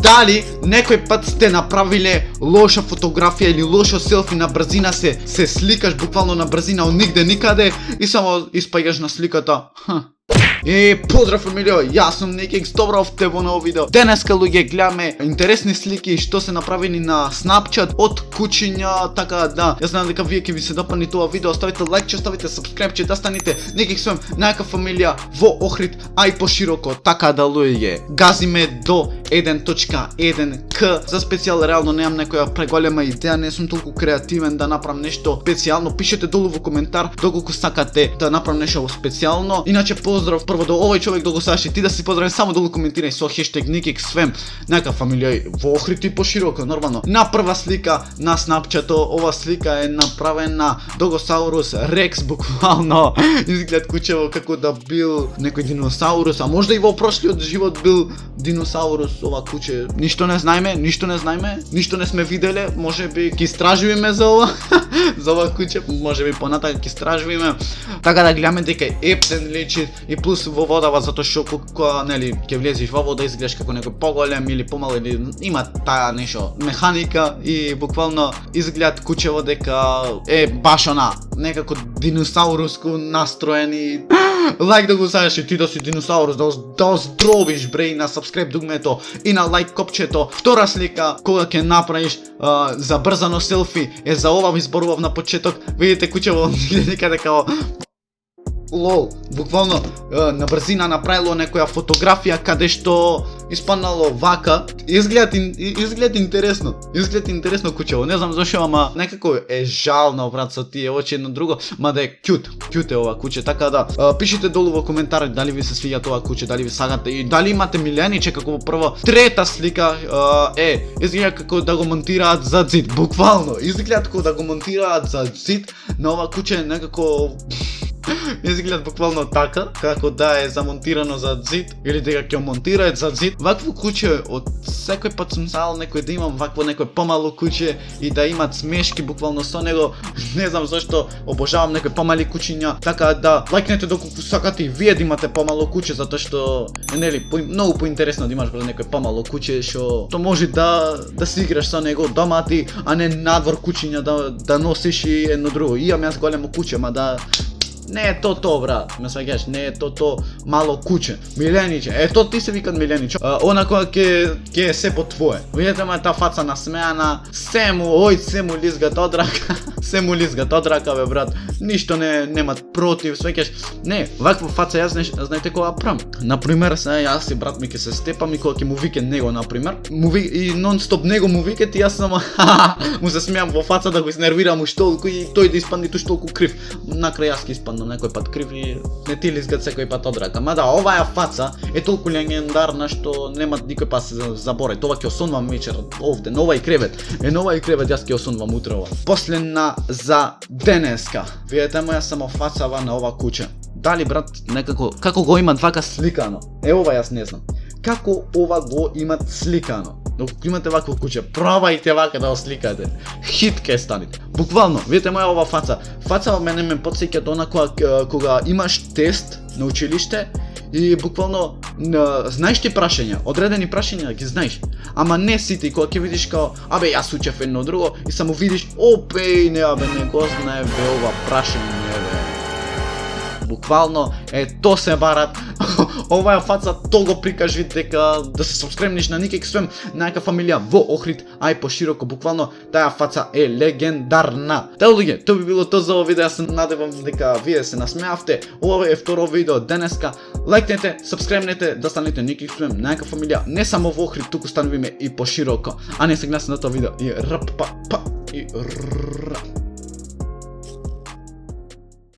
Дали некој пат сте направиле лоша фотографија или лошо селфи на брзина, се сликаш буквално на брзина од нигде никаде и само испаѓаш на сликата. Поздрав фамилио, јас сум Никикс, добро овте во ново видео. Денеска луѓе гледаме интересни слики што се направени на Snapchat од кучиња, така да. Јас знам дека вие ќе ви се допадне тоа видео, оставите лајкче, оставите сабскрајбче, да станете Никикс сум најака фамилија во Охрид, а и пошироко, така да луѓе. Газиме до 1.1k. За специјал реално немам некоја преголема идеја, не сум толку креативен да направам нешто специјално. Пишете долу во коментар доколку сакате да направам нешто специјално. Иначе поздрав прво до овој човек до го саши, ти да си поздравен, само долу коментирај со хештег Никиксфем, нека фамилија во Охрид и пошироко, нормално. На прва слика на Snapchat, ова слика е направена Догосаурус Рекс, буквално изглед кучево како да бил некој диносаурус, а можда и во прошлиот живот бил диносаурус ова куче. Ништо не знаеме, ништо не сме виделе, можеби ќе истражуваме за ова, за ова куче, можеби понатака ќе истражуваме. Така да гледаме дека ептен личи и плюс во водава, затоа што кога нели ќе влезеш во вода изгледаш како некој поголем или помал, или има таа нешто механика и буквално изглед кучево дека е баш она некако диносауруско настроен и лайк да го знаеш и ти да си диносаурус, да оздробиш бре, и на сабскрайб дугмето и на лайк копчето. Втора слика кога ќе направиш забрзано селфи е за ова ви зборував на почеток. Видите кучево никаде као лол, буквално на брзина направило некоја фотографија каде што испаднало вака. Изглед интересно. Изглед интересно кучево. Не знам зашо, ама некако е жално брат со тие очи едно друго, мада е кјут. Кјут е ова куче, така да пишете долу во коментари дали ви се свиѓа тоа куче, дали ви сагате и дали имате милениче како во прва. Трета слика изгледа како да го монтираат за зид, буквално. Изгледа како да го монтираат за зид на ова куче, некако изглед буквално така, како да е замонтирано за зид или дека ќе монтираат за зид. Вакво куче од секој пат сум сакал некој да имам вакво некој помало куче и да имат смешки буквално со него. Не знам зашто обожавам некои помали кучиња, така да лајкнете доколку сакате и вие да имате помало куче, затоа што нели многу поинтересно да имаш некој помало куче што може да си играш со него дома ти, а не надвор кучиња да носиш и едно друго. Имам јас големо куче, ма да не е то брат, ме сваѓаш, не е то мало куче, милениче, ето ти се викат милениче, она кога ќе е се по твое. Видите ме таа фаца насмеана, се му лизгат од рака, се му лизгат од рака бе брат, ништо немат против, сваќаш, не, ваква фаца јас знаете кога прам. Например, јас и брат ми ќе се степам и кога ќе му вике него, например, и нон-стоп него му викет и јас само му се смеам во фаца да го изнервирам уште толку и тој да испадне уште толку крив. Накрај јас ќе испаднам некој пат крив и не ти лизгат секој пат од рака. Мада оваа фаца е толку легендарна што нема никој пат се заборави. Тоа ќе осонвам вечер овде, на овај кревет. На овај кревет јас ќе осонвам утрово. Последна за денеска. Видете моја само фацава на ова куче. Дали брат некако како го имат вака сликано? Ова јас не знам. Како ова го имат сликано? Доколку имате вакво куче, пробајте вака да го сликате. Хит ке станете. Буквално, видите моја ова фаца. Фаца мене ме потсеќа до она кога имаш тест на училиште и буквално знаеш ти прашања, одредени прашања ги знаеш, ама не сите, кога ќе видиш као абе јас учев едно друго и само видиш опеј не го знае бе ова прашање бе. Буквално то се барат. Оваа фаца то го прикажи дека да се сабскребниш на Никиксфем, најака фамилија во Охрид, а и пошироко, буквално таа фаца е легендарна. Така луѓе, тоа би било тоа за ова видео, јас се надевам дека вие се насмеавте. Ова е второ видео денеска. Лајкнете, сабскребнете, да станете Никиксфем, најака фамилија, не само во Охрид, туку становиме и пошироко. А не се гледасе на тоа видео и и